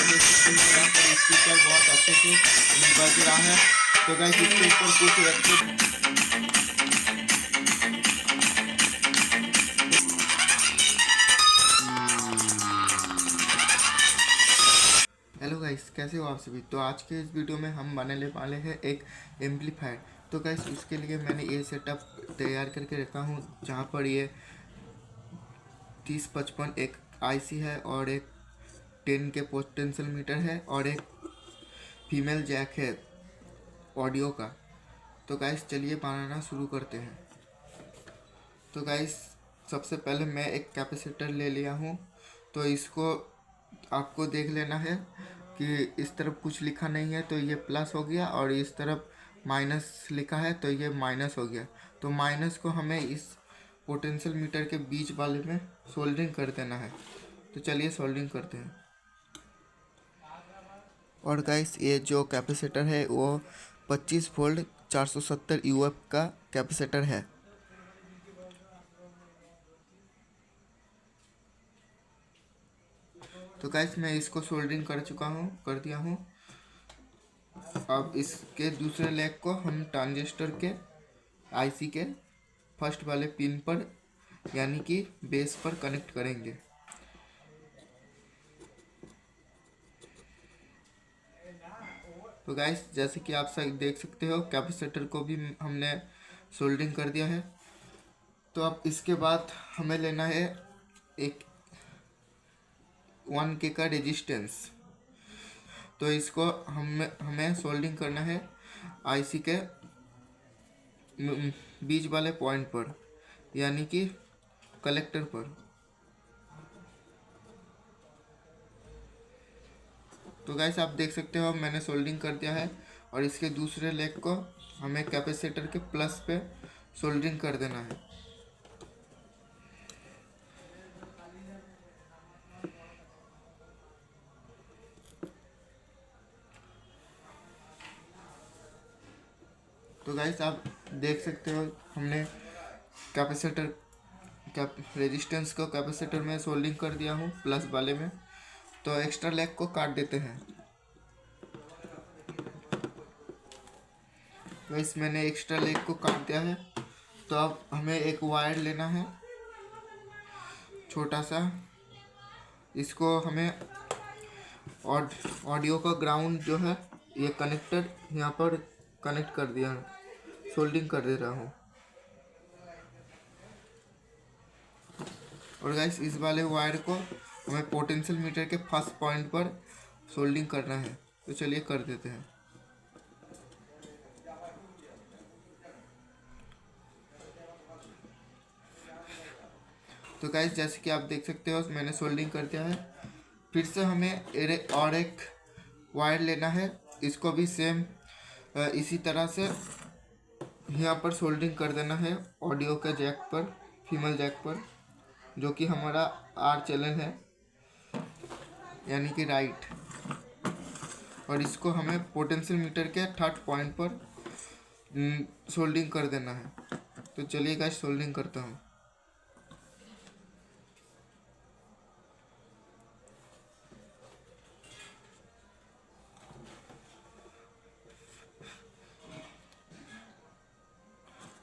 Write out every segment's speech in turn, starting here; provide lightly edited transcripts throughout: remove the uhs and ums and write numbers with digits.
देख सकते हो यहाँ पर स्पीकर बहुत अच्छे से बज रहा है। तो गाइस इसके ऊपर कुछ हेलो गाइस, कैसे हो आप सभी। तो आज के इस वीडियो में हम बनाने वाले हैं एक एम्पलीफायर। तो गाइस उसके लिए मैंने ये सेटअप तैयार करके रखा हूँ, जहाँ पर ये 3055 एक आईसी है और एक 10 के पोटेंशियल मीटर है और एक फीमेल जैक है ऑडियो का। तो गाइस चलिए बनाना शुरू करते हैं। तो गाइस सबसे पहले मैं एक कैपेसिटर ले लिया हूँ। तो इसको आपको देख लेना है कि इस तरफ कुछ लिखा नहीं है तो ये प्लस हो गया, और इस तरफ माइनस लिखा है तो ये माइनस हो गया। तो माइनस को हमें इस पोटेंशियल मीटर के बीच वाले में सोल्डरिंग कर देना है। तो चलिए सोल्डरिंग करते हैं। और गाइस ये जो कैपेसिटर है वो 25 वोल्ट 470 यूएफ का कैपेसिटर है। तो गाइस मैं इसको सोल्डरिंग कर दिया हूँ। अब इसके दूसरे लेग को हम ट्रांजिस्टर के आईसी के फर्स्ट वाले पिन पर यानी कि बेस पर कनेक्ट करेंगे। तो गाइस जैसे कि आप सब देख सकते हो कैपेसिटर को भी हमने सोल्डरिंग कर दिया है। तो अब इसके बाद हमें लेना है एक 1K का रेजिस्टेंस। तो इसको हमें सोल्डरिंग करना है आईसी के बीच वाले पॉइंट पर यानी कि कलेक्टर पर। तो गाइस आप देख सकते हो मैंने सोल्डरिंग कर दिया है, और इसके दूसरे लेग को हमें कैपेसिटर के प्लस पे सोल्डरिंग कर देना है। तो गाइस आप देख सकते हो हमने कैपेसिटर रेजिस्टेंस को कैपेसिटर में सोल्डरिंग कर दिया हूँ प्लस वाले में। तो एक्स्ट्रा लेग को काट देते हैं। गाइस मैंने एक्स्ट्रा लेग को काट दिया है। तो अब हमें एक वायर लेना है छोटा सा। इसको हमें ऑडियो का ग्राउंड जो है ये कनेक्टर यहाँ पर कनेक्ट कर दिया है, सोल्डरिंग कर दे रहा हूँ। और गाइस इस वाले वायर को हमें पोटेंशियल मीटर के फर्स्ट पॉइंट पर सोल्डरिंग करना है। तो चलिए कर देते हैं। तो गाइस जैसे कि आप देख सकते हो मैंने सोल्डरिंग कर दिया है। फिर से हमें और एक वायर लेना है। इसको भी सेम इसी तरह से यहाँ पर सोल्डरिंग कर देना है ऑडियो के जैक पर, फीमेल जैक पर, जो कि हमारा आर चैनल है यानी कि राइट। और इसको हमें पोटेंशियल मीटर के थर्ड पॉइंट पर सोल्डरिंग कर देना है। तो चलिए गाइस सोल्डरिंग करता हूँ।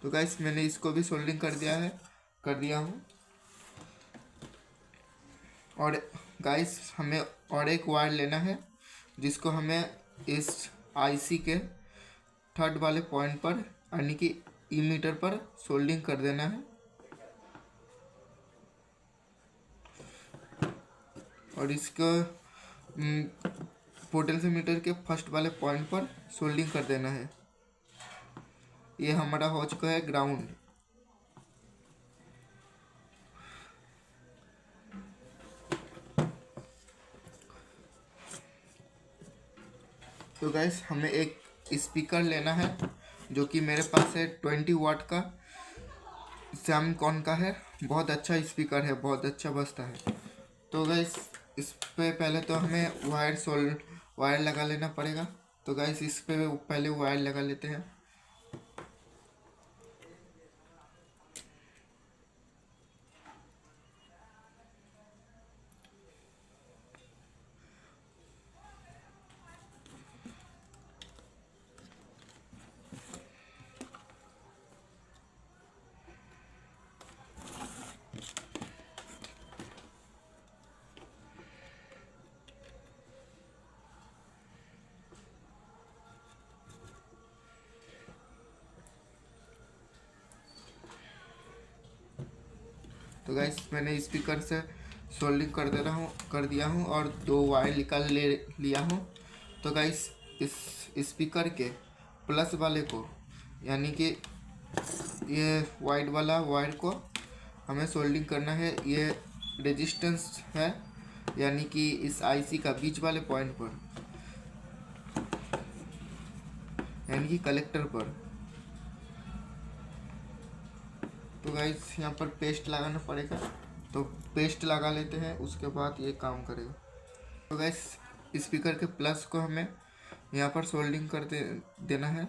तो गाइस मैंने इसको भी सोल्डरिंग कर दिया हूँ। और गाइस हमें और एक वायर लेना है जिसको हमें इस आईसी के थर्ड वाले पॉइंट पर यानी कि ई मीटर पर सोल्डरिंग कर देना है। और इसको पोटेंशियल मीटर के फर्स्ट वाले पॉइंट पर सोल्डरिंग कर देना है। ये हमारा हो चुका है ग्राउंड। तो गाइस हमें एक स्पीकर लेना है जो कि मेरे पास है 20 वाट का सैमकॉन का है। बहुत अच्छा स्पीकर है, बहुत अच्छा बजता है। तो गाइस इस पे पहले तो हमें वायर लगा लेना पड़ेगा। तो गाइस इस पे पहले वायर लगा लेते हैं। तो गाइस मैंने स्पीकर से सोल्डिंग कर दिया हूँ और 2 वायर निकाल लिया हूँ। तो गाइस इस स्पीकर के प्लस वाले को यानी कि ये वाइट वाला वायर को हमें सोल्डिंग करना है। ये रेजिस्टेंस है यानी कि इस आईसी का बीच वाले पॉइंट पर यानी कि कलेक्टर पर। तो गाइस यहाँ पर पेस्ट लगाना पड़ेगा, तो पेस्ट लगा लेते हैं, उसके बाद ये काम करेगा। तो गाइस स्पीकर के प्लस को हमें यहाँ पर सोल्डिंग कर देना है।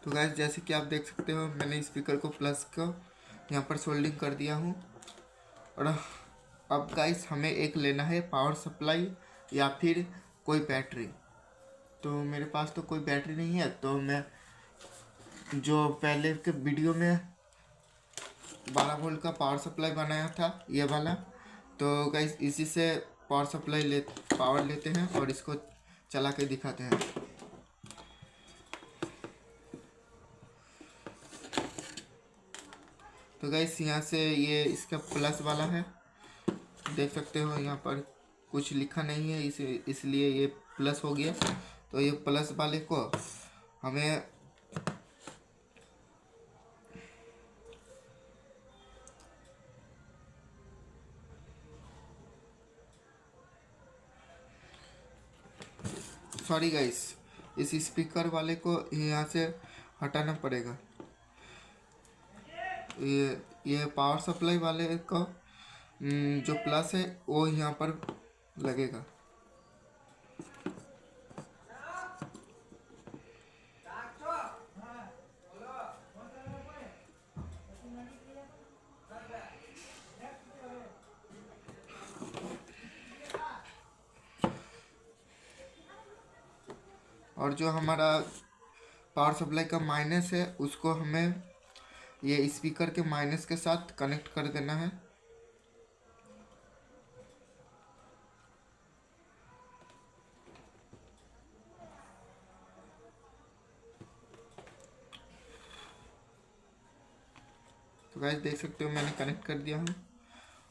तो गाइस जैसे कि आप देख सकते हो मैंने स्पीकर को प्लस को यहाँ पर सोल्डिंग कर दिया हूँ। और अब गाइस हमें एक लेना है पावर सप्लाई या फिर कोई बैटरी। तो मेरे पास तो कोई बैटरी नहीं है, तो मैं जो पहले के वीडियो में 12 वोल्ट का पावर सप्लाई बनाया था ये वाला, तो गाइस इसी से पावर लेते हैं और इसको चला के दिखाते हैं। तो गाइस यहाँ से ये इसका प्लस वाला है, देख सकते हो यहाँ पर कुछ लिखा नहीं है इसलिए ये प्लस हो गया। तो ये प्लस वाले को हमें सॉरी गाइस इस स्पीकर वाले को यहाँ से हटाना पड़ेगा। ये पावर सप्लाई वाले का जो प्लस है वो यहाँ पर लगेगा। और जो हमारा पावर सप्लाई का माइनस है उसको हमें ये स्पीकर के माइनस के साथ कनेक्ट कर देना है। तो गाइस देख सकते हो मैंने कनेक्ट कर दिया हूँ।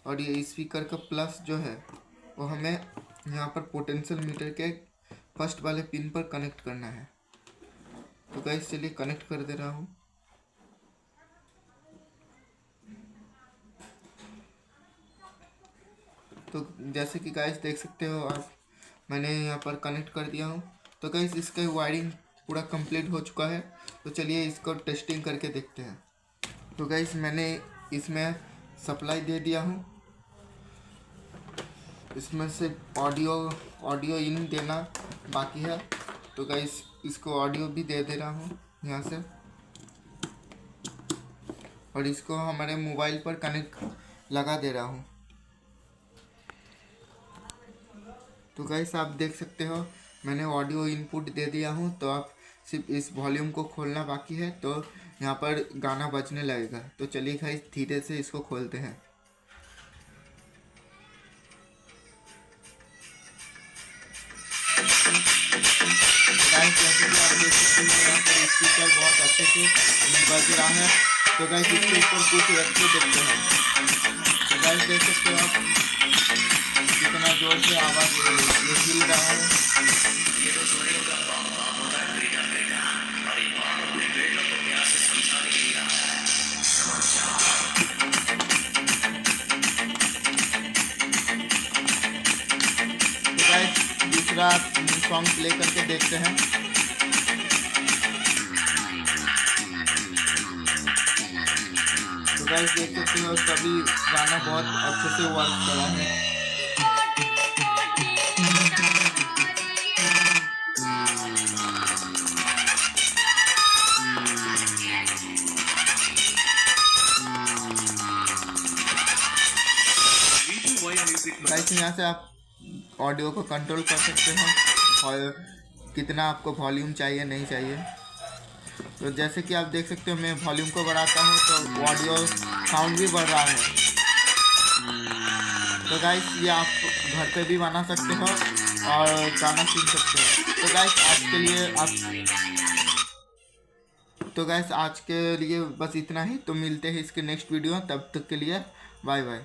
और ये स्पीकर का प्लस जो है वो हमें यहाँ पर पोटेंशियल मीटर के फर्स्ट वाले पिन पर कनेक्ट करना है। तो गाइस चलिए कनेक्ट कर दे रहा हूँ। तो जैसे कि गाइस देख सकते हो आप मैंने यहाँ पर कनेक्ट कर दिया हूँ। तो गाइस इसका वायरिंग पूरा कंप्लीट हो चुका है। तो चलिए इसको टेस्टिंग करके देखते हैं। तो गाइस मैंने इसमें सप्लाई दे दिया हूँ, इसमें से ऑडियो इन देना बाकी है। तो गाइस इसको ऑडियो भी दे रहा हूँ यहाँ से, और इसको हमारे मोबाइल पर कनेक्ट लगा दे रहा हूँ। तो गाइस आप देख सकते हो मैंने ऑडियो इनपुट दे दिया हूँ। तो आप सिर्फ इस वॉल्यूम को खोलना बाकी है, तो यहाँ पर गाना बजने लगेगा। तो चलिए गाइस धीरे से इसको खोलते हैं। गाइस जैसे कि आप देख सकते हैं यहाँ पर स्पीकर बहुत अच्छे से बज रहा है। तो गाइस इसके ऊपर कुछ एक्स्ट्रा देखते हैं। तो गाइस देख सकते हो आप कितना जोर से आवाज़ ये हिल रहा है। तो गाइस दूसरा सॉन्ग प्ले करके देखते हैं। तो गाइस देख सकते हो सभी गाना बहुत अच्छे से वर्क कर रहा है। गाइस यहाँ से आप ऑडियो को कंट्रोल कर सकते हो और कितना आपको वॉल्यूम चाहिए नहीं चाहिए। तो जैसे कि आप देख सकते हो मैं वॉल्यूम को बढ़ाता हूँ तो ऑडियो साउंड भी बढ़ रहा है। तो गाइस ये आप घर पे भी बना सकते हो और गाना सुन सकते हो। तो गाइस आज के लिए बस इतना ही। तो मिलते हैं इसके नेक्स्ट वीडियो, तब तक के लिए बाय बाय।